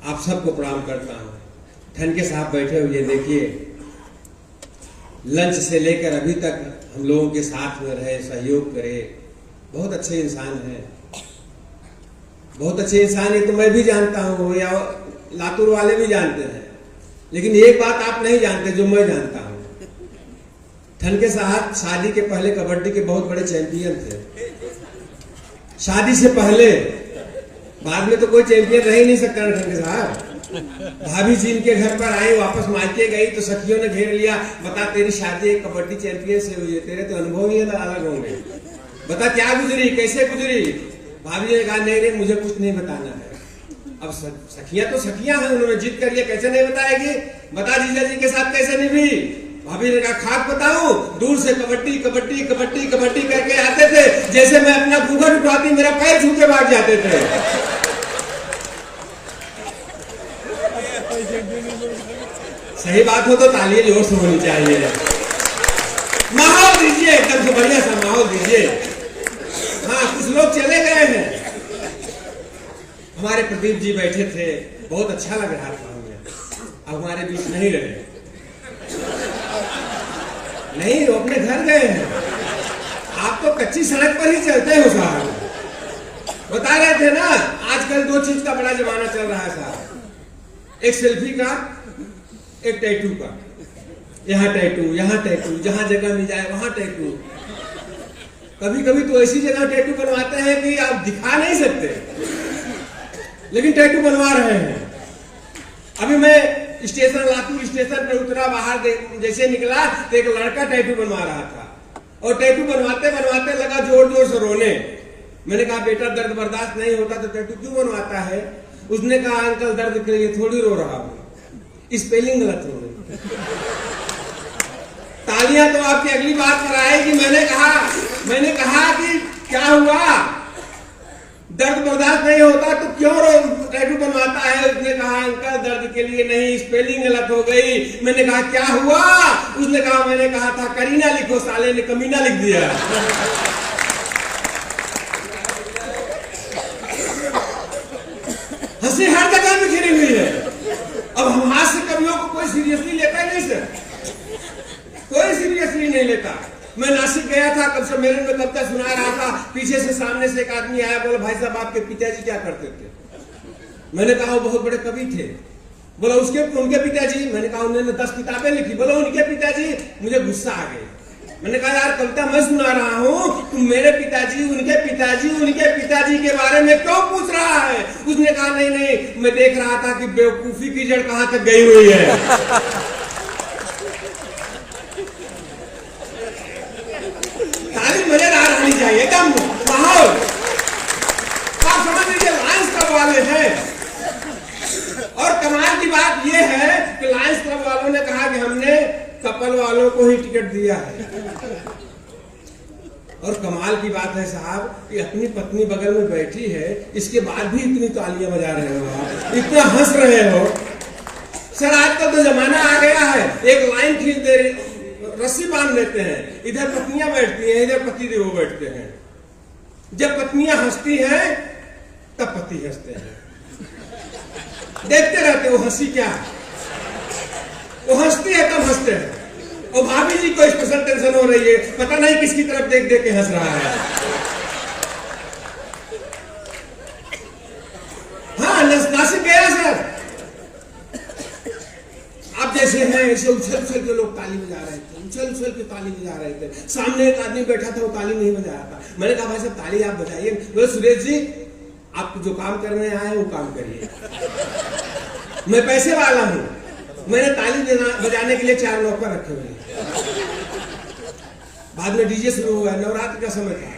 आप सबको प्रणाम करता हूँ। ठनके साहब बैठे हुए देखिए, लंच से लेकर अभी तक हम लोगों के साथ में रहे, सहयोग करे, बहुत अच्छे इंसान हैं, बहुत अच्छे इंसान है। तो मैं भी जानता हूँ या लातूर वाले भी जानते हैं, लेकिन एक बात आप नहीं जानते जो मैं जानता हूँ। ठनके साहब शादी के पहले कबड्डी के बहुत बड़े चैंपियन थे, शादी से पहले। बाद में तो कोई चैंपियन रह ही नहीं सकता ना ठनके साहब। भाभी जी इनके घर पर आई, वापस मायके गई तो सखियों ने घेर लिया, बता तेरी शादी एक कबड्डी चैंपियन से हुई है, तेरे तो अनुभव ही अलग होंगे, बता क्या गुजरी, कैसे गुजरी। भाभी जी ने कहा नहीं रे मुझे कुछ नहीं बताना है। अब सखियां तो सखियां हैं, उन्होंने जिद कर लिया, कैसे नहीं बताएगी, बता जीजा जी के साथ कैसे निभी। भाभी ने कहा खाक बताऊं, दूर से कबड्डी कबड्डी कबड्डी कबड्डी करके आते थे, जैसे मैं अपना घूंघट उठाती मेरा पैर छू के भाग जाते थे। सही बात हो तो तालियां जोर से होनी चाहिए, माहौल दीजिए, एकदम से बढ़िया सा माहौल दीजिए। हाँ, कुछ लोग चले गए हैं, हमारे प्रदीप जी बैठे थे, बहुत अच्छा लग रहा था हमें, अब हमारे बीच नहीं रहे, नहीं वो अपने घर गए हैं। आप तो कच्ची सड़क पर ही चलते हो साहब, बता रहे थे ना आजकल दो चीज का बड़ा जमाना चल रहा है साहब, एक सेल्फी का, एक टैटू का। यहाँ टैटू, यहाँ टैटू, जहां जगह मिल जाए वहां टैटू। कभी कभी तो ऐसी जगह टैटू बनवाते हैं कि आप दिखा नहीं सकते, लेकिन टैटू बनवा रहे हैं। अभी मैं स्टेशन, लातूर स्टेशन पे उतरा, बाहर जैसे निकला तो एक लड़का टैटू बनवा रहा था, और टैटू बनवाते बनवाते लगा जोर जोर से रोने। मैंने कहा बेटा दर्द बर्दाश्त नहीं होता तो टैटू क्यों बनवाता है। उसने कहा अंकल दर्द के लिए थोड़ी रो रहा हूं, स्पेलिंग गलत हो गई। तालियां तो आपकी अगली बात पर आएगी। मैंने कहा कि क्या हुआ, दर्द बर्दाश्त नहीं होता तो क्यों टैटू बनवाता है। उसने कहा अंकल दर्द के लिए नहीं, स्पेलिंग गलत हो गई। मैंने कहा क्या हुआ, उसने कहा मैंने कहा था करीना लिखो, साले ने कमीना लिख दिया। हंसी हर जगह में घिरी हुई है। अब हम हास्य कवियों को कोई सीरियसली लेता ही नहीं सर, कोई सीरियसली नहीं लेता। मैं नासिक गया था, कब से मेरे में कविता सुना रहा था, पीछे से सामने से एक आदमी आया, बोला भाई साहब आपके पिताजी क्या करते थे। मैंने कहा वो बहुत बड़े कवि थे। बोला उनके पिताजी, मैंने कहा उन्होंने 10 किताबें लिखी। बोला उनके पिताजी, मुझे गुस्सा आ गया। मैंने कहा यार कविता मैं सुना रहा हूँ, तुम मेरे पिताजी उनके पिताजी के बारे में क्यों पूछ रहा है। उसने कहा नहीं नहीं मैं देख रहा था कि बेवकूफी की जड़ कहां तक गई हुई है। तारीफ मजेदार होनी चाहिए, एकदम माहौल। आप समझ लीजिए लायंस क्लब वाले हैं, और कमाल की बात यह है कि लायंस क्लब वालों ने कहा कि हमने कपल वालों को ही टिकट दिया है। और कमाल की बात है साहब कि अपनी पत्नी बगल में बैठी है, इसके बाद भी इतनी तालियां बजा रहे हो आप, इतना हंस रहे हो। सर आजकल तो जमाना आ गया है, एक लाइन खींच दे, रस्सी बांध देते हैं, इधर पत्नियां बैठती हैं, इधर पति देव बैठते हैं। जब पत्नियां हंसती हैं तब पति हंसते हैं, देखते रहते वो हंसी क्या, वो हंसती है तब हंसते हैं। और भाभी जी को स्पेशल टेंशन हो रही है, पता नहीं किसकी तरफ देख देख के हंस रहा है। हाँ नासिक गया सर, आप जैसे हैं ऐसे उछल उछल के लोग ताली बजा रहे थे, उछल उछल के ताली बजा रहे थे। सामने एक आदमी बैठा था, वो ताली नहीं बजा रहा था। मैंने कहा भाई साहब ताली आप बजाइए। बोले सुरेश जी आप जो काम करने आए वो काम करिए, मैं पैसे वाला हूं, मैंने ताली बजाने के लिए 4 नौकर रखे हुए हैं। बाद में डीजे शुरू हुआ, नवरात्र का समय था,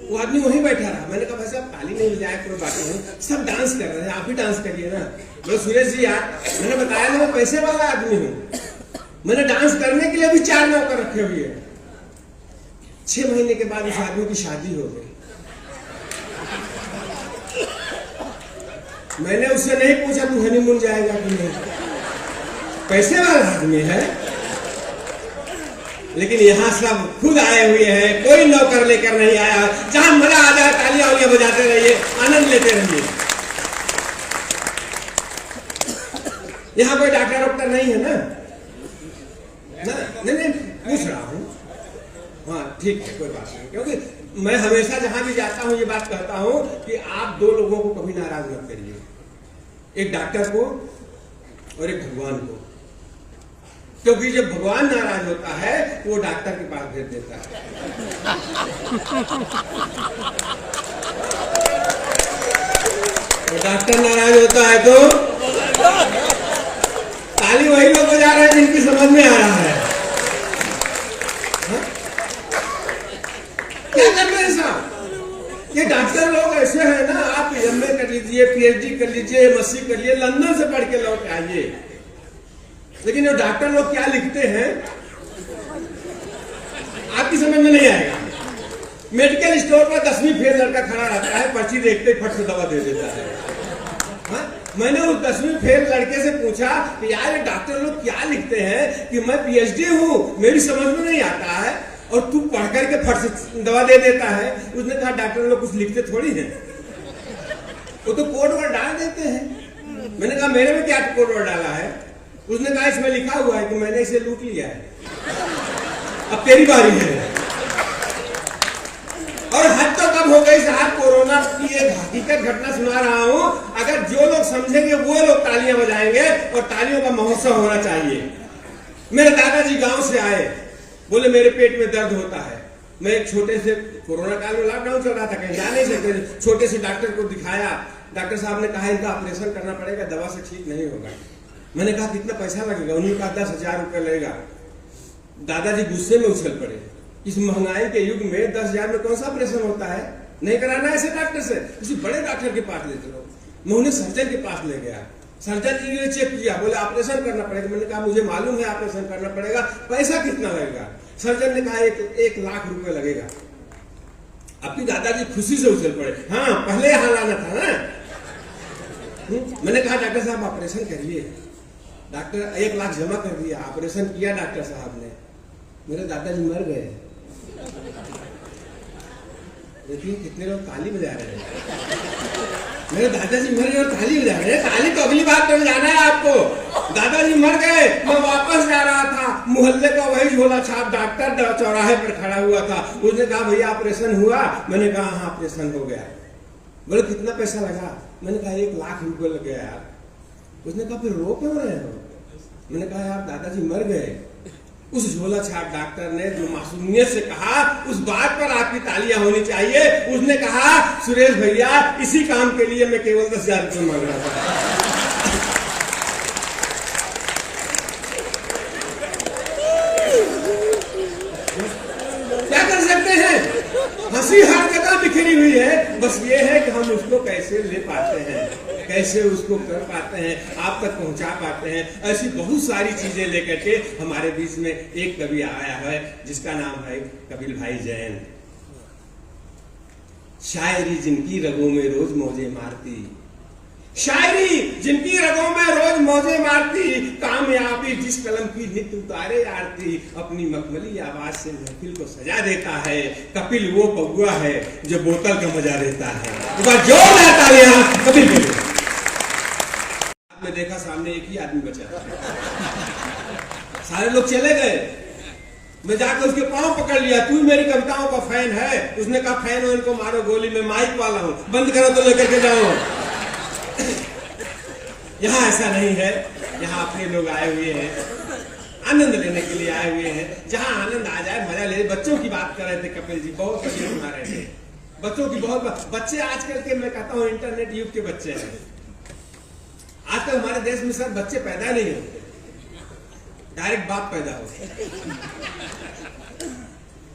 वो आदमी वहीं बैठा रहा। मैंने कहा भाई साहब ताली नहीं बजाया, कोई बात नहीं, सब डांस कर रहे हैं, आप ही डांस करिए ना। बोले सुरेश जी यार मैंने बताया ना मैं पैसे वाला आदमी हूं, मैंने डांस करने के लिए भी 4 नौकर रखे हुए हैं। 6 महीने के बाद उस आदमी की शादी हो गई। मैंने उससे नहीं पूछा तू हनीमून जाएगा कि नहीं, पैसे वाला आदमी है। लेकिन यहाँ सब खुद आए हुए हैं, कोई नौकर लेकर नहीं आया। जहां मजा आ जाए तालियां बजाते रहिए, आनंद लेते रहिए। यहाँ कोई डॉक्टर नहीं है ना? नहीं पूछ रहा हूँ। हाँ ठीक है, कोई बात नहीं, क्योंकि मैं हमेशा जहां भी जाता हूँ ये बात कहता हूँ कि आप दो लोगों को कभी नाराज मत करिए, एक डॉक्टर को और एक भगवान को, क्योंकि जब भगवान नाराज होता है तो वो डॉक्टर के पास भेज देता है। तो डॉक्टर नाराज होता है तो ताली वही लोग बजा रहे हैं जिनकी समझ में आ रहा है। क्या कर रहे हैं साहब? ये डॉक्टर लोग ऐसे हैं ना, आप एमए कर लीजिए, पीएचडी कर लीजिए, एमएससी कर लीजिए, लंदन से पढ़ के लौट आइए, लेकिन ये डॉक्टर लोग क्या लिखते हैं आपकी समझ में नहीं आएगा। मेडिकल स्टोर पर 10वीं फेल लड़का खड़ा रहता है, पर्ची देखते ही फट से दवा दे देता है। हाँ? मैंने उस 10वीं फेल लड़के से पूछा कि यार ये डॉक्टर लोग क्या लिखते हैं कि मैं पीएचडी हूँ, मेरी समझ में नहीं आता है, और तू पढ़ करके फट से दवा दे देता है। उसने कहा डॉक्टर लोग कुछ लिखते थोड़ी हैं, वो तो कोड वर्ड डाल देते हैं। मैंने कहा मेरे में क्या कोड वर्ड डाला है? उसने कहा इसमें लिखा हुआ है कि मैंने इसे लूट लिया है, अब तेरी बारी है। और हद तो कब हो गई साहब, कोरोना की एक हकीकत घटना सुना रहा हूं, अगर जो लोग समझेंगे वो लोग तालियां बजाएंगे और तालियों का महोत्सव होना चाहिए। मेरे दादाजी गांव से आए, बोले मेरे पेट में दर्द होता है। मैं एक छोटे से, कोरोना काल में लॉकडाउन चल रहा था, कहीं जा नहीं सकते, छोटे से डॉक्टर को दिखाया। डॉक्टर साहब ने कहा इनका ऑपरेशन करना पड़ेगा, दवा से ठीक नहीं होगा। मैंने कहा कितना पैसा लगेगा? उन्होंने कहा 10,000 रुपये लगेगा। दादाजी गुस्से में उछल पड़े, इस महंगाई के युग में 10,000 में कौन सा ऑपरेशन होता है? नहीं कराना ऐसे डॉक्टर से, किसी बड़े डॉक्टर के पास ले चलो। मैं उन्हें सर्जन के पास ले गया, सर्जन जी ने चेक किया, बोले ऑपरेशन करना पड़ेगा। मैंने कहा मुझे मालूम है ऑपरेशन करना पड़ेगा, पैसा कितना लगेगा? सर्जन ने कहा 1 लाख रुपए लगेगा। अपनी दादाजी खुशी से उछल पड़े, हाँ पहले यहाँ लाना था ना। मैंने कहा डॉक्टर साहब ऑपरेशन करिए। डॉक्टर 1 लाख जमा कर दिया, ऑपरेशन किया डॉक्टर साहब ने। मेरे दादाजी मर गए। देखिए कितने लोग ताली बजा रहे हैं। मेरे दादाजी मर गए और ताली बजा रहे हैं। ताली तो अगली बात तो बजाना है आपको। दादाजी मर गए, मैं वापस जा रहा था, मोहल्ले का वही झोला छाप डॉक्टर चौराहे पर खड़ा हुआ था। उसने कहा भैया ऑपरेशन हुआ? मैंने कहा हाँ ऑपरेशन हो गया। बोले कितना पैसा लगा? मैंने कहा 1 लाख रुपए लग गया यार। उसने कहा फिर रो क्यों रहे हो? मैंने कहा यार दादाजी मर गए। उस झोला छाप डॉक्टर ने जो मासूमियत से कहा, उस बात पर आपकी तालियां होनी चाहिए। उसने कहा सुरेश भैया इसी काम के लिए मैं केवल 10,000 रुपये मांग रहा था। क्या कर सकते हैं? हंसी हर जगह बिखरी हुई है, बस ये है कि हम उसको कैसे ले पाते हैं, कैसे उसको कर पाते हैं, आप तक पहुंचा पाते हैं। ऐसी बहुत सारी चीजें लेकर के हमारे बीच में एक कवि आया है जिसका नाम है कपिल भाई जैन। शायरी जिनकी रगों में रोज मौजे मारती, शायरी जिनकी रगों में रोज मौजे मारती, कामयाबी जिस कलम की नित्य उतारे आरती, अपनी मखमली आवाज से महफिल को सजा देता है। कपिल वो पगुआ है जो बोतल का मजा देता है। जोर रहता है यहाँ कपिल के लिए। मैं देखा सामने एक ही आदमी बचा, सारे लोग चले गए। मैं जाकर उसके पांव पकड़ लिया, तू मेरी कविताओं का फैन है? उसने कहा फैन हो इनको मारो गोली, मैं माइक वाला हूं, बंद करो तो लेकर के जाओ। यहाँ ऐसा नहीं है, यहाँ अपने लोग आए हुए हैं, आनंद लेने के लिए आए हुए हैं। जहाँ आनंद आ जाए, मजा ले। बच्चों की बात कर रहे थे कपिल जी, बहुत बढ़िया सुना रहे थे। बच्चों की बहुत, बच्चे आजकल के मैं कहता हूँ इंटरनेट युग के बच्चे हैं। आजकल हमारे देश में सर बच्चे पैदा नहीं होते, डायरेक्ट बाप पैदा होते।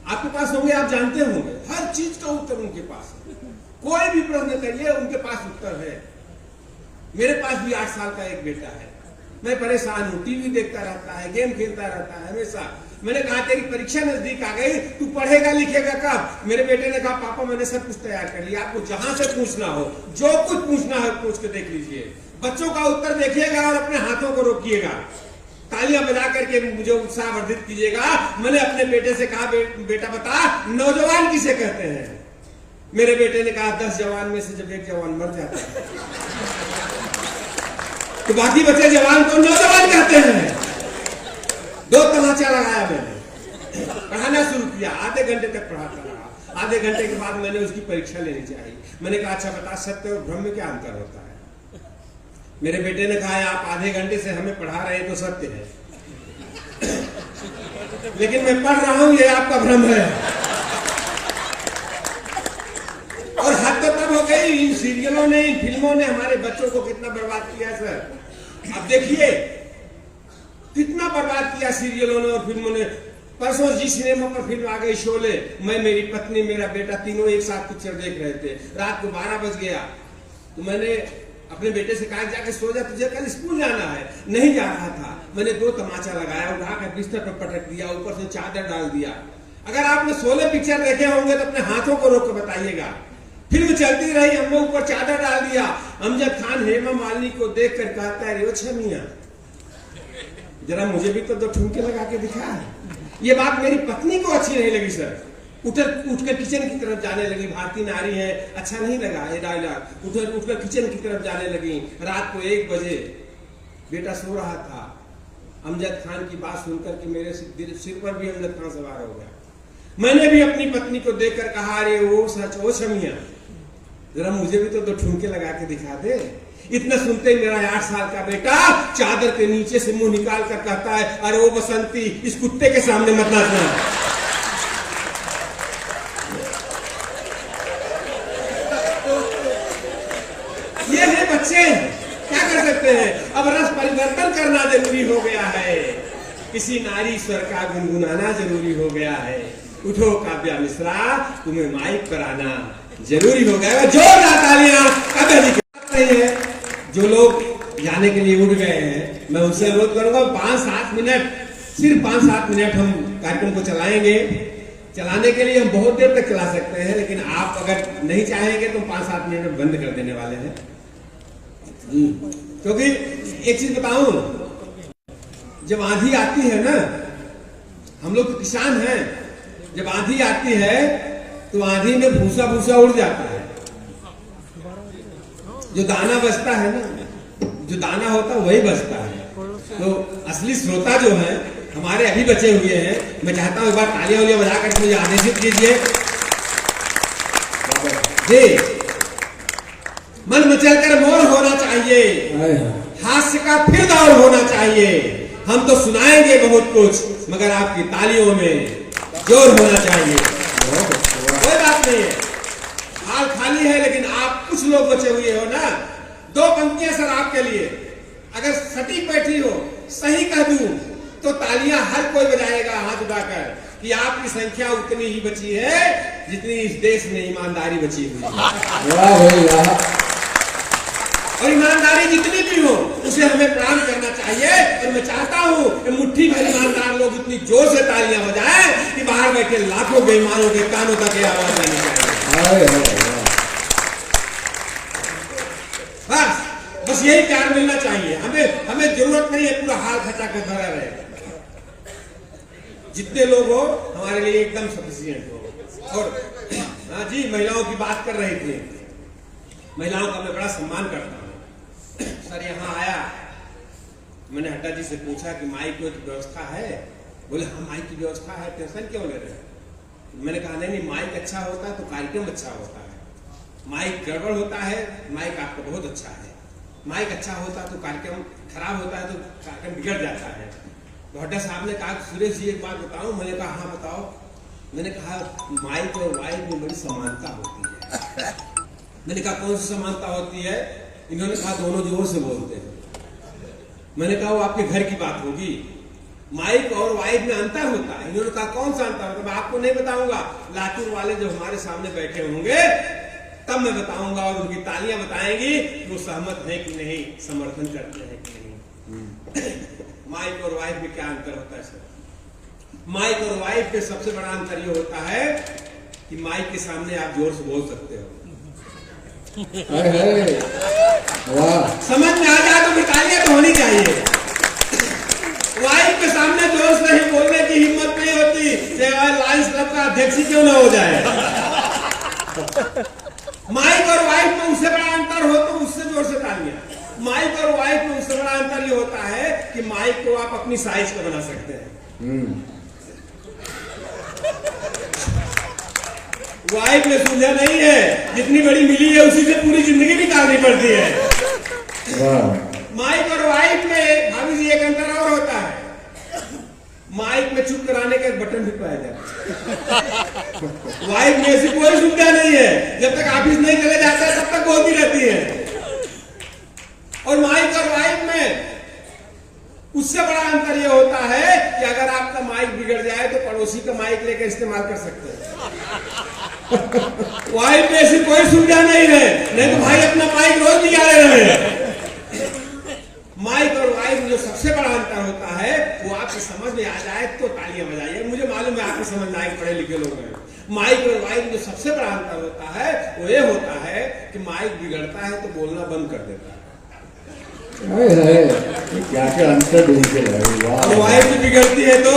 आपके पास होंगे, आप जानते होंगे, हर चीज का उत्तर उनके पास है। कोई भी प्रश्न करिए उनके पास उत्तर है। मेरे पास भी 8 साल का एक बेटा है। मैं परेशान हूँ, टीवी देखता रहता है, गेम खेलता रहता है हमेशा। मैंने कहा तेरी परीक्षा नजदीक आ गई, तू पढ़ेगा लिखेगा कब? मेरे बेटे ने कहा पापा मैंने सब कुछ तैयार कर लिया, आपको जहां से पूछना हो, जो कुछ पूछना है पूछ के देख लीजिए। बच्चों का उत्तर देखिएगा और अपने हाथों को रोकिएगा, तालियां बजा करके मुझे उत्साहवर्धित कीजिएगा। मैंने अपने बेटे से कहा बेटा बता नौजवान किसे कहते हैं? मेरे बेटे ने कहा 10 जवान में से जब एक जवान मर जाता है। तो बाकी बच्चे जवान को नौजवान कहते हैं। 2 तमाचा लगाया मैंने, पढ़ाना शुरू किया, आधे घंटे तक पढ़ाता रहा। आधे घंटे के बाद मैंने उसकी परीक्षा लेनी चाहिए। मैंने कहा अच्छा बता, सत्य और भ्रम में क्या अंतर होता है? मेरे बेटे ने कहा आप आधे घंटे से हमें पढ़ा रहे हैं तो सत्य है, लेकिन मैं पढ़ रहा हूं ये आपका भ्रम है। और हद तो तब हो गई, इन सीरियलों ने, इन फिल्मों ने हमारे बच्चों को कितना बर्बाद किया सर। अब देखिए कितना बर्बाद किया सीरियलों ने और फिल्मों ने। परसों जी सिनेमा पर फिल्म आ गई शोले, मैं, मेरी पत्नी, मेरा बेटा तीनों एक साथ पिक्चर देख रहे थे। रात को 12 बज गया तो मैंने अपने बेटे से कहा जाके सो जा, तुझे कल स्कूल जाना है। नहीं जा रहा था, मैंने 2 तमाचा लगाया, उठाकर बिस्तर पर पटक दिया, ऊपर से चादर डाल दिया। अगर आपने शोले पिक्चर देखे होंगे तो अपने हाथों को रोक कर बताइएगा। फिल्म चलती रही, हमने ऊपर चादर डाल दिया। अमजद खान हेमा मालिनी को देख कर कहता है रे छमिया जरा मुझे भी तो 2 ठुमके लगा के दिखा। ये बात मेरी पत्नी को अच्छी नहीं लगी सर। उठकर किचन की तरफ जाने लगी, भारतीय नारी है, अच्छा नहीं लगा ये डायलॉग। उठकर किचन की तरफ जाने लगी। रात को 1 बजे बेटा सो रहा था, अमजद खान की बात सुनकर कि मेरे सिर पर भी अमजद खान सवार हो गया। मैंने भी अपनी पत्नी को देखकर कहा अरे वो सच, ओ शमिया जरा मुझे भी तो 2 ठुमके लगा के दिखा दे। इतना सुनते मेरा 8 साल का बेटा चादर के नीचे से मुंह निकाल कर कहता है अरे वो बसंती इस कुत्ते के सामने मत नाचना। ये है बच्चे, क्या कर सकते हैं। अब रस परिवर्तन करना जरूरी हो गया है, किसी नारी स्वर का गुनगुनाना जरूरी हो गया है। उठो काव्या मिश्रा, तुम्हें माइक पर आना जरूरी हो गया है। जोरदार तालियां काव्या जी के लिए। जो लोग जाने के लिए उठ गए हैं मैं उनसे अनुरोध करूंगा 5-7 मिनट, सिर्फ 5-7 मिनट हम कार्यक्रम को चलाएंगे। चलाने के लिए हम बहुत देर तक चला सकते हैं, लेकिन आप अगर नहीं चाहेंगे तो 5-7 मिनट में बंद कर देने वाले हैं। क्योंकि एक चीज बताऊं, जब आंधी आती है ना, हम लोग तो किसान हैं, जब आंधी आती है तो आंधी में भूसा भूसा उड़ जाता है। जो दाना बचता है ना, जो दाना होता है वही बचता है। तो असली श्रोता जो है हमारे अभी बचे हुए हैं, मैं चाहता हूं एक बार तालियां उलियां बजाकर मुझे आदेशित कीजिए। जी, मन मचल कर मोर होना चाहिए, हास्य का फिर दौर होना चाहिए। हम तो सुनाएंगे बहुत कुछ, मगर आपकी तालियों में जोर होना चाहिए। कोई बात नहीं है, हाल खाली है, लेकिन आप कुछ लोग बचे हुए हो ना। 2 पंक्तियां सर आपके लिए, अगर सटीक बैठी हो, सही कह दूं तो तालियां हर कोई बजाएगा हाथ उठाकर कि आपकी संख्या उतनी ही बची है जितनी इस देश में ईमानदारी बची हुई है। वाह भाई वाह। और ईमानदारी जितनी भी हो उसे हमें प्रणाम करना चाहिए। और मैं चाहता हूं कि मुट्ठी भर ईमानदार लोग इतनी जोर से तालियां बजाएं कि बाहर बैठे लाखों बेईमानों के कानों तक ये आवाज आनी चाहिए। बस यही प्यार मिलना चाहिए। हमें जरूरत नहीं है पूरा हाल खचा कर भरा रहे। जितने लोग हो हमारे लिए एकदम सफिशिएंट हो। और हाँ जी, महिलाओं की बात कर रहे थे, महिलाओं का मैं बड़ा सम्मान करता हूँ। सर यहाँ आया, मैंने हड्डा जी से पूछा कि माइक की व्यवस्था है? बोले हाँ माइक की व्यवस्था है, टेंशन क्यों ले रहे हैं? मैंने कहा नहीं, माइक अच्छा होता है तो कार्यक्रम अच्छा होता है। माइक गड़बड़ होता है, माइक आपका बहुत अच्छा है। माइक अच्छा होता तो कार्यक्रम खराब होता है तो कार्यक्रम बिगड़ जाता है। तो हड्डा साहब ने कहा सुरेश जी एक बात बताऊं? मैंने कहा हाँ बताओ। मैंने कहा माइक और वाइक में बड़ी समानता होती है। मैंने कहा कौन सी समानता होती है? इन्होंने कहा दोनों जोर से बोलते हैं। मैंने कहा वो आपके घर की बात होगी, माइक और वाइक में अंतर होता है। इन्होंने कहा कौन सा अंतर होता है? मैं आपको नहीं बताऊंगा, लातूर वाले जो हमारे सामने बैठे होंगे तब मैं बताऊंगा और उनकी तालियां बताएंगी वो सहमत है कि नहीं, समर्थन करते हैं कि नहीं। माइक और वाइफ में क्या अंतर होता है सर? माइक और वाइफ में सबसे बड़ा अंतर ये होता है कि माइक के सामने आप जोर से बोल सकते हो। वाह, समझ में आ जाए तो तालियां तो होनी चाहिए। वाइफ के सामने जोर से नहीं बोलने की हिम्मत नहीं होती, लायंस क्लब का अध्यक्ष क्यों ना हो जाए। माइक और वाइफ में उससे बड़ा अंतर हो तो उससे जोर से तालियां। माइक और वाइफ में उससे बड़ा अंतर ये होता है कि माइक को आप अपनी साइज का बना सकते हैं, वाइफ में सुविधा नहीं है, जितनी बड़ी मिली है उसी से पूरी जिंदगी निकालनी पड़ती है। माइक और वाइफ में भाभी जी एक अंतर और होता है, माइक में चुप कराने का एक बटन भी पाया जाता है, वाइफ में ऐसी कोई सुविधा नहीं है, जब तक ऑफिस नहीं चले जाता है तब तक होती रहती है। और माइक और वाइफ में उससे बड़ा अंतर यह होता है कि अगर आपका माइक बिगड़ जाए तो पड़ोसी का माइक लेकर इस्तेमाल कर सकते हैं। वाइफ में ऐसी कोई सुविधा नहीं है, नहीं तो भाई अपना माइक रोज निकाले रहे। माइक और वाइफ जो सबसे बड़ा अंतर होता है वो आपकी समझ में आ जाए तो तालियां बजाइए, मुझे मालूम है आपकी समझ लायक पढ़े लिखे लोग हैं। माइक और वाइफ जो सबसे बड़ा अंतर होता है वो ये होता है कि माइक बिगड़ता है तो बोलना बंद कर देता है। क्या क्या अंतर ढूंढ के लाए। वाइफ बिगड़ती है तो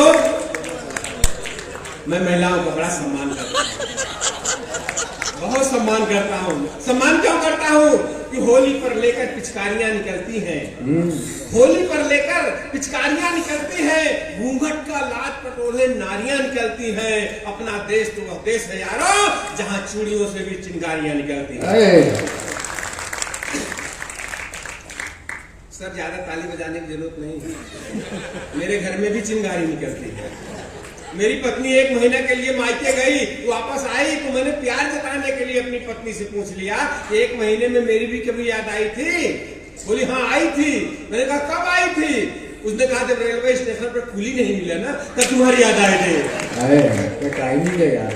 मैं महिलाओं का बड़ा सम्मान करता हूँ, बहुत सम्मान करता हूँ। सम्मान क्यों करता हूँ कि होली पर लेकर पिचकारियां निकलती हैं, होली पर लेकर पिचकारियां निकलती हैं, घूंघट का लात पटोले नारियां निकलती हैं। अपना देश तो वह देश है यारो जहां चूड़ियों से भी चिंगारियां निकलती हैं। सर ज्यादा ताली बजाने की जरूरत नहीं है, मेरे घर में भी चिंगारी निकलती है। मेरी पत्नी 1 महीने के लिए मायके गई, वापस आई तो मैंने प्यार जताने के लिए अपनी पत्नी से पूछ लिया कि 1 महीने में मेरी भी कभी याद आई थी? बोली हाँ आई थी। मैंने कहा कब आई थी? उसने कहा जब रेलवे स्टेशन पर कुली नहीं मिला ना तब तुम्हारी याद आई थी। टाइमिंग है यार,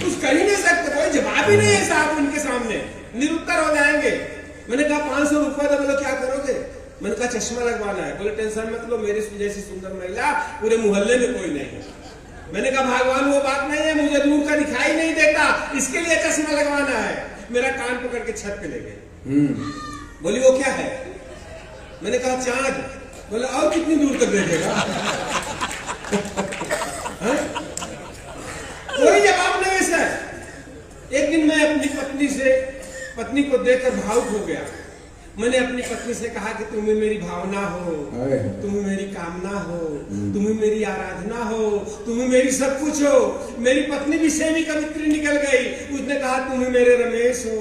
कुछ कर ही नहीं सकते, कोई जवाब ही नहीं है साहब, उनके सामने निरुत्तर हो जाएंगे। मैंने कहा 500 रुपए तो बोलो क्या करोगे? मैंने कहा चश्मा लगवाना है। बोले टेंशन मत लो, मेरे जैसी सुंदर महिला पूरे मोहल्ले में कोई नहीं है। मैंने कहा भगवान वो बात नहीं है, मुझे दूर का दिखाई नहीं देता, इसके लिए चश्मा लगवाना है। मेरा कान पकड़ के छत पे ले गए। बोली वो क्या है? मैंने कहा चांद। बोले और कितनी दूर तक देखेगा? कोई जवाब नहीं है सर। एक दिन मैं अपनी पत्नी को देखकर भावुक हो गया। मैंने अपनी पत्नी से कहा कि तुम ही मेरी भावना हो, तुम ही मेरी कामना हो, तुम ही मेरी आराधना हो, तुम ही मेरी सब कुछ हो। मेरी पत्नी भी सेवी कवित्री निकल गई। उसने कहा तुम ही मेरे रमेश हो,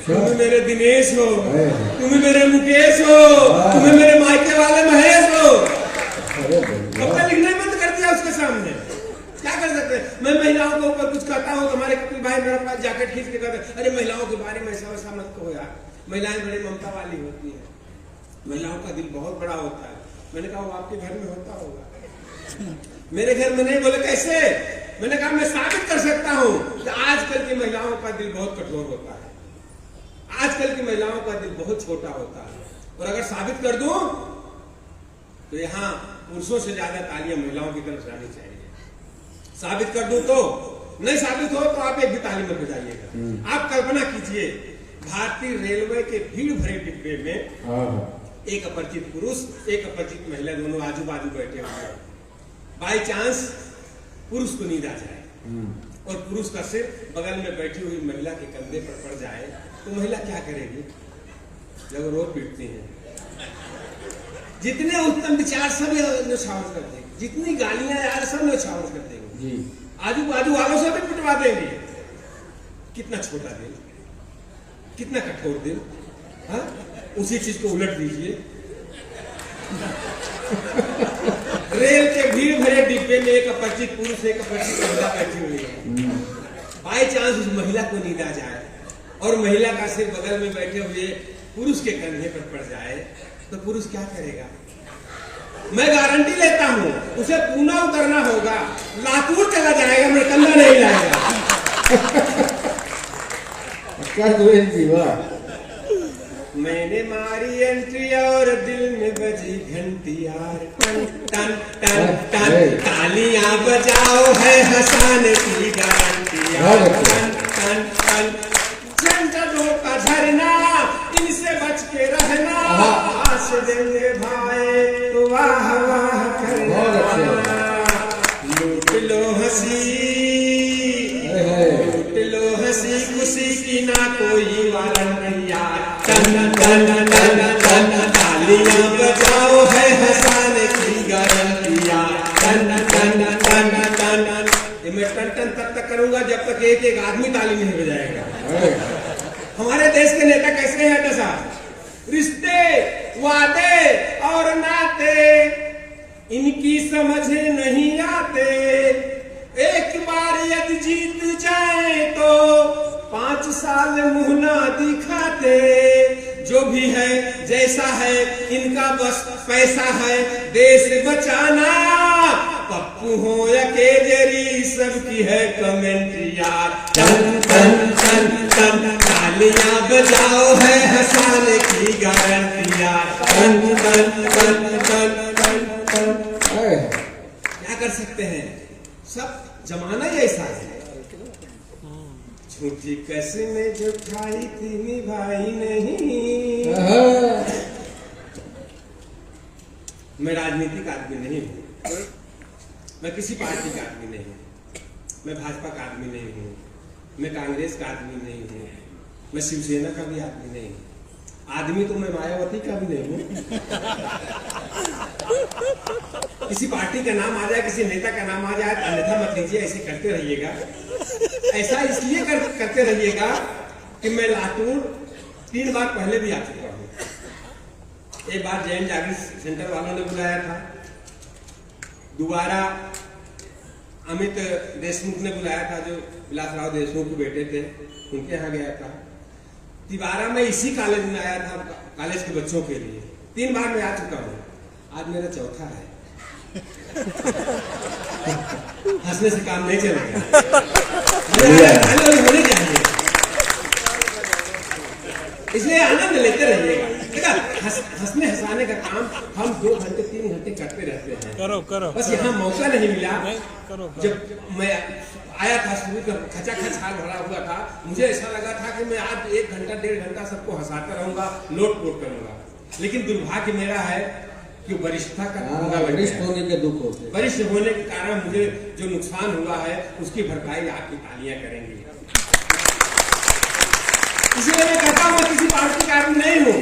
तुम ही मेरे दिनेश हो, तुम ही मेरे मुकेश हो, तुम ही मेरे मायके वाले महेश हो। अब तक लिखना बंद कर दिया उसके सामने, क्या कर सकते हैं? मैं महिलाओं के ऊपर कुछ कहता हूँ, तुम्हारे कपिल भाई मेरे पास जैकेट खींच के कहते अरे महिलाओं के बारे में ऐसा वैसा मत कहो यार, महिलाएं बड़ी ममता वाली होती है, महिलाओं का दिल बहुत बड़ा होता है। मैंने कहा वो आपके घर में होता होगा, मेरे घर में नहीं। बोले कैसे? मैंने कहा मैं साबित कर सकता हूँ कि आजकल की महिलाओं का दिल बहुत कठोर होता है, आजकल की महिलाओं का दिल बहुत छोटा होता है। और अगर साबित कर दूं तो यहाँ पुरुषों से ज्यादा तालियां महिलाओं की तरफ जानी चाहिए। साबित कर दूं तो, नहीं साबित हो तो आप एक भी ताली मत बजाइएगा। आप कल्पना कीजिए भारतीय रेलवे के भीड़ भरे डिब्बे में एक अपरिचित पुरुष एक अपरिचित महिला दोनों आजू बाजू बैठे हुए। बाई चांस पुरुष को नींद आ जाए और पुरुष का सिर बगल में बैठी हुई महिला के कंधे पर पड़ जाए तो महिला क्या करेगी? जब रो पीटती है, जितने उत्तम विचार सब न्यौछावर कर देंगे, जितनी गालियां यार सब न्यौछावर कर देंगे, आजू बाजू वालों से भी पिटवा देंगे। कितना छोटा दिल, कितना कठोर दिल। हाँ, उसी चीज को उलट दीजिए। रेल के भीड़ भरे डिब्बे में एक अपरिचित पुरुष एक अपरिचित महिला बैठी हुई है। बाई चांस उस महिला को नींद आ जाए और महिला का सिर बगल में बैठे हुए पुरुष के कंधे पर पड़ जाए तो पुरुष क्या करेगा? मैं गारंटी लेता हूं उसे पूना उतरना होगा, लातूर चला जाएगा, मैं कंधा नहीं लाएगा। क्या जीवा? मैंने मारी एंट्री और दिल में बजी घंटी यार, टन टन टन टन, तालियां बजाओ है हंसाने की गारंटी यार, टन टन टन, झंझटों का झरना इनसे बच के रहना, आस देंगे भाई तो वाह वाह करना, लूट लो हंसी खुशी की ना कोई वारंटी यार, टन टन टन टन। तालियां बजाओ है हंसाने की गारंटियां। टन टन टन टन टन। ये मैं टन टन तब तक करूंगा जब तक एक एक आदमी ताली नहीं बजाएगा। हमारे देश के नेता कैसे हैं दशा? रिश्ते, वादे और नाते इनकी समझ नहीं आते। एक बार यदि जीत जाए तो 5 साल मुंह ना दिखाते। जो भी है जैसा है इनका बस पैसा है देश बचाना। पप्पू हो या केजरी सबकी है कमेंट यार। टन टन टन टन तालियां बजाओ है हंसाने की गारंटियां। टन टन टन टन टन टन। क्या कर सकते हैं, सब जमाना ही ऐसा है। झूठी कसमें जो खाई थी निभाई नहीं। मैं राजनीतिक आदमी नहीं हूँ, मैं किसी पार्टी का आदमी नहीं हूँ, मैं भाजपा का आदमी नहीं हूँ, मैं कांग्रेस का आदमी नहीं हूँ, मैं शिवसेना का भी आदमी नहीं हूँ। आदमी तो मैं मायावती का भी नहीं हूँ। किसी पार्टी का नाम आ जाए, किसी नेता का नाम आ जाए, अन्यथा मत लीजिए, ऐसे करते रहिएगा। ऐसा इसलिए करते रहिएगा कि मैं लातूर 3 बार पहले भी आ चुका हूँ। एक बार जैन जागृत सेंटर वालों ने बुलाया था, दोबारा अमित देशमुख ने बुलाया था, जो विलासराव देशमुख के बेटे थे, उनके यहाँ गया था। तिवारा में इसी कॉलेज में आया था, कॉलेज के बच्चों के लिए। 3 बार मैं आ चुका हूँ, आज मेरा चौथा है। हंसने से काम नहीं चलेगा, होने चाहिए, इसलिए आनंद लेते रहिएगा। हंसने हंसाने का काम हम 2 घंटे 3 घंटे करते रहते हैं। करो बस यहाँ मौका नहीं मिला। जब मैं आया था शुरू का खचाखच हाल भरा हुआ था, मुझे ऐसा लगा था कि मैं आज 1 घंटा 1.5 घंटा सबको हंसाता रहूंगा, लोट पोट करूंगा। लेकिन दुर्भाग्य मेरा है कि वरिष्ठता का वरिष्ठ होने के दुख होते, वरिष्ठ होने के कारण मुझे जो नुकसान हुआ है उसकी भरपाई आपकी तालियां करेंगी। इसलिए मैं कहता हूं, मैं किसी पार्टी का आदमी नहीं हूं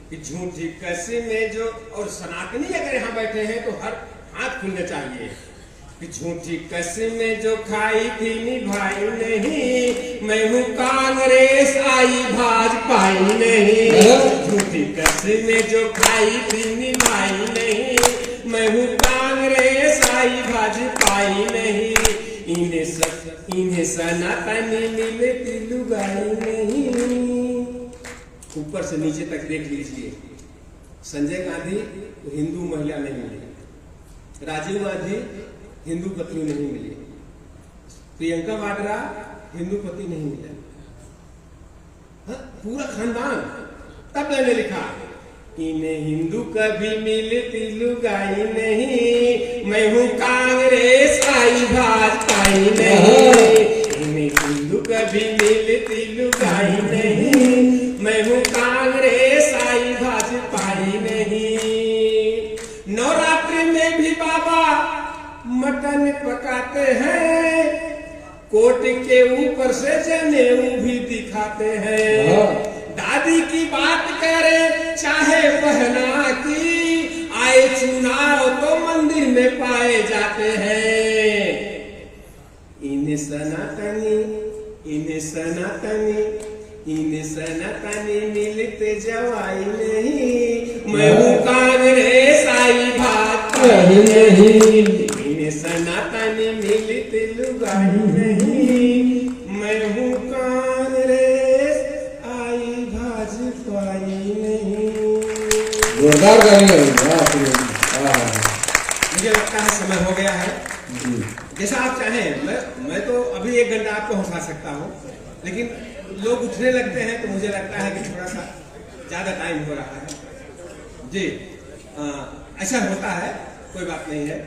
कि झूठी कसमें जो, और सनातनी अगर यहाँ बैठे हैं तो हर हाथ खुलना चाहिए कि झूठी कसमें जो खाई थी निभाई नहीं। मैं हूँ कांग्रेस आई भाजपाई नहीं। झूठी कसमें जो खाई थी निभाई नहीं। मैं हूँ कांग्रेस आई भाजपाई नहीं। इन्हें सनातनी मिलती लुगाई नहीं। ऊपर से नीचे तक देख लीजिए, संजय गांधी हिंदू महिला नहीं मिली, राजीव गांधी हिंदू पत्नी नहीं मिली, प्रियंका वाड्रा हिंदू पति नहीं मिला। हाँ, पूरा खानदान। तब मैंने लिखा, इन्हें हिंदू कभी मिलती लुगाई नहीं। मैं हूँ कांग्रेस आई भाजपाई नहीं। इन्हें हिंदू कभी मिलती लुगाई नहीं। मैं हूँ कांग्रेस आई भाजपाई नहीं। नवरात्रि में भी बाबा मटन पकाते हैं, कोट के ऊपर से जनेऊ भी दिखाते हैं। दादी की बात करे चाहे बहना की, आए चुनाव तो मंदिर में पाए जाते हैं। इन्हें सनातनी मिलते जवाई नहीं। मैं हूँ कांग्रेस आई भाजपाई नहीं। इन्हें सनातनी मिलते लुगाई नहीं। मैं हूँ कांग्रेस आई भाजपाई नहीं। जोरदार गाने। मुझे लगता है समय हो गया है, जैसा आप चाहें। मैं तो अभी 1 घंटा आपको हंसा सकता हूँ, लेकिन लोग उठने लगते हैं तो मुझे लगता है कि थोड़ा सा ज्यादा टाइम हो रहा है। जी ऐसा होता है, कोई बात नहीं है।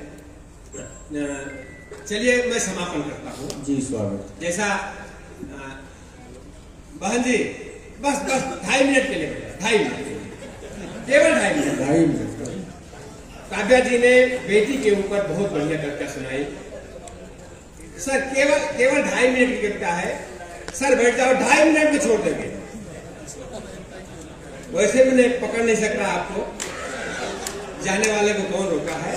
चलिए मैं समापन करता हूँ। जी स्वागत। जैसा बहन जी, बस 2.5 मिनट के लिए, 2.5 मिनट, केवल 2.5 मिनट। काव्या जी ने बेटी के ऊपर बहुत बढ़िया कविता सुनाई। सर केवल 2.5 मिनट की कविता है। सर बैठ जाओ, 2.5 मिनट में छोड़ देंगे। वैसे भी नहीं पकड़ नहीं सकता आपको, जाने वाले को कौन रोका है।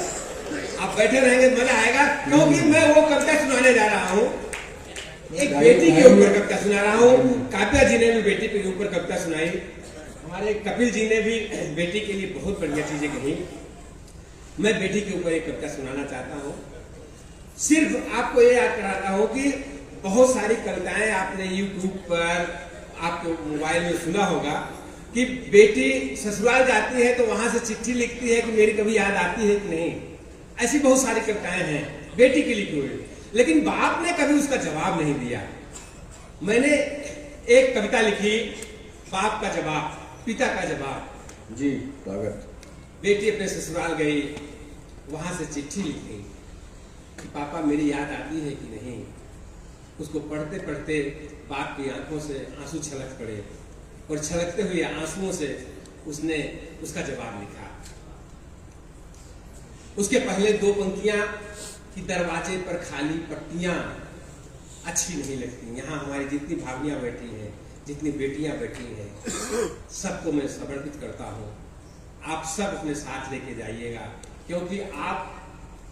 आप बैठे रहेंगे मजा आएगा, क्योंकि मैं वो कविता सुनाने जा रहा हूँ, एक बेटी के ऊपर कविता सुना रहा हूँ। काव्या जी ने भी बेटी के ऊपर कविता सुनाई, हमारे कपिल जी ने भी बेटी के लिए बहुत बढ़िया चीजें कही। मैं बेटी के ऊपर एक कविता सुनाना चाहता हूँ। सिर्फ आपको ये याद कराता हूँ कि बहुत सारी कविताएं आपने यूट्यूब पर, आपके मोबाइल में सुना होगा कि बेटी ससुराल जाती है तो वहां से चिट्ठी लिखती है कि मेरी कभी याद आती है कि नहीं। ऐसी बहुत सारी कविताएं हैं बेटी की लिखी हुई, लेकिन बाप ने कभी उसका जवाब नहीं दिया। मैंने एक कविता लिखी, बाप का जवाब, पिता का जवाब। जी स्वागत। बेटी अपने ससुराल गई, वहां से चिट्ठी लिखी कि पापा मेरी याद आती है कि नहीं। उसको पढ़ते पढ़ते बाप की आंखों से आंसू छलक पड़े और छलकते हुए आंसुओं से उसने उसका जवाब लिखा। उसके पहले दो पंक्तियां कि दरवाजे पर खाली पट्टियां अच्छी नहीं लगती। यहाँ हमारी जितनी भाभियां बैठी हैं, जितनी बेटियां बैठी हैं, सबको मैं समर्पित करता हूँ। आप सब अपने साथ लेके जाइएगा, क्योंकि आप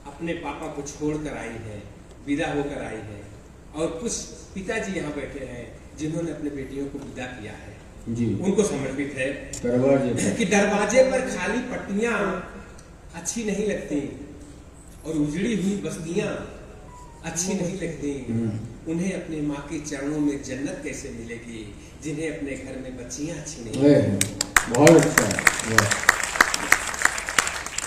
अपने पापा को छोड़कर आई हैं, विदा होकर आई हैं, और कुछ पिताजी यहाँ बैठे हैं जिन्होंने अपने बेटियों को विदा किया है, जी उनको समर्पित है। दरवाजे कि दरवाजे पर खाली पट्टियां अच्छी नहीं लगती और उजड़ी हुई बस्तियां अच्छी नहीं लगती। उन्हें अपनी माँ के चरणों में जन्नत कैसे मिलेगी, जिन्हें अपने घर में बच्चियां अच्छी नहीं लगती। बहुत अच्छा।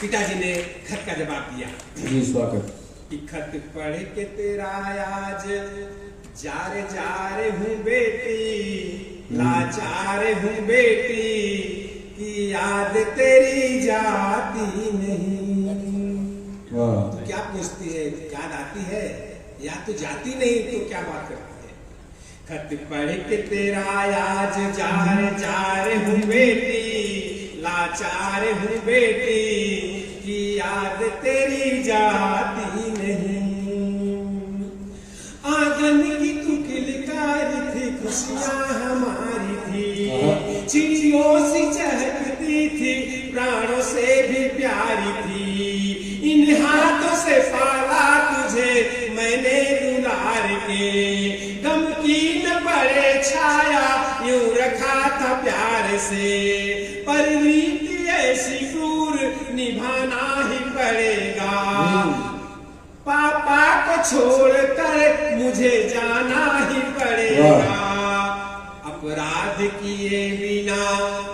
पिताजी ने खत का जवाब दिया। जी स्वागत। कि खत पढ़ के तेरा आज जारे जारे हूँ बेटी, लाचार हूँ बेटी, कि याद तेरी जाती नहीं। तो क्या पूछती है, याद आती है? याद तो जाती नहीं, तो क्या बात करती है? खत पढ़ के तेरा आज जारे जारे हूँ बेटी, लाचार हूँ बेटी, कि याद तेरी जाती नहीं। आंगन की तू किलकारी थी, खुशियां हमारी थी, चिड़ियों सी चहकती थी, प्राणों से भी प्यारी थी। इन हाथों से पाला तुझे मैंने दुलार के, गम की न बड़े छाया यूं रखा था प्यार से, पर रीति ऐसी क्रूर निभाना ही पड़ेगा। पापा को छोड़कर मुझे जाना ही पड़ेगा। अपराध किए बिना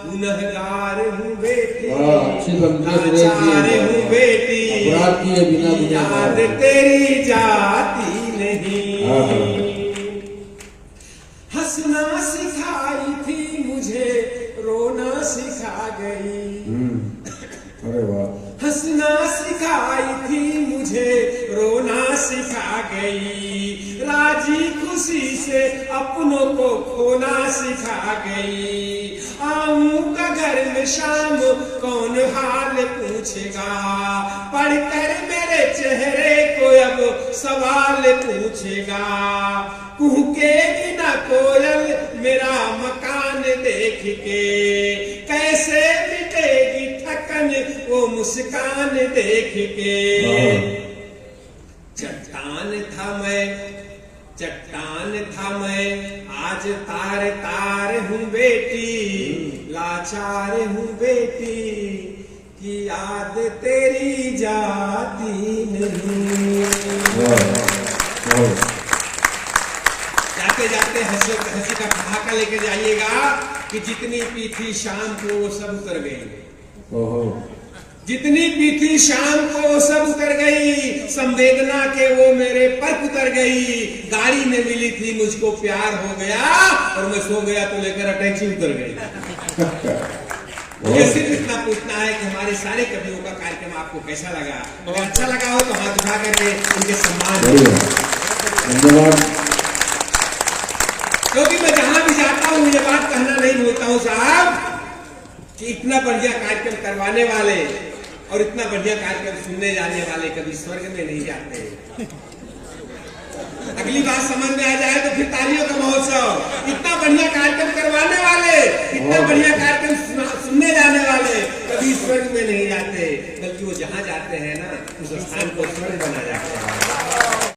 गुनहगार हूँ बेटी, लाचार हूँ बेटी, अपराध किए बिना याद तेरी जाती नहीं। हंसना सिखाई थी मुझे, रोना सिखा गई। अरे वाह। हंसना सिखाई थी मुझे, रोना सिखा गई। राजी खुशी से अपनों को खोना सिखा गई। आऊंगा घर में शाम कौन हाल पूछेगा, पढ़कर मेरे चेहरे को अब सवाल पूछेगा। कुहकेगी ना कोयल मेरा मकान देख के, कैसे मिटेगी थकन वो मुस्कान देख के। चट्टान था मैं आज तार तार हूँ बेटी, लाचार हूँ बेटी, कि याद तेरी जाती नहीं। जाते जाते हंसी का ठहाका लेके जाइएगा कि जितनी पी थी शाम को वो सब उतर गई। जितनी पी थी शाम को सब उतर गई, संवेदना के वो मेरे पर उतर गई। गाड़ी में मिली थी मुझको प्यार हो गया, और मैं सो गया तो लेकर टैक्सी उतर गई। मुझे सिर्फ इतना पूछना है कि हमारे सारे कवियों का कार्यक्रम आपको कैसा लगा? अगर अच्छा लगा हो तो हाथ उठा करके उनके सम्मान। धन्यवाद। क्योंकि मैं जहां भी जाता हूँ ये बात कहना नहीं भूलता हूँ साहब, कि इतना बढ़िया कार्यक्रम करवाने वाले और इतना बढ़िया कार्यक्रम सुनने जाने वाले कभी स्वर्ग में नहीं जाते। अगली बात समझ में आ जाए तो फिर तालियों का महोत्सव। इतना बढ़िया कार्यक्रम करवाने वाले, इतना बढ़िया कार्यक्रम सुनने जाने वाले कभी स्वर्ग में नहीं जाते, बल्कि वो जहाँ जाते हैं ना उस स्थान को स्वर्ग बना जाते हैं।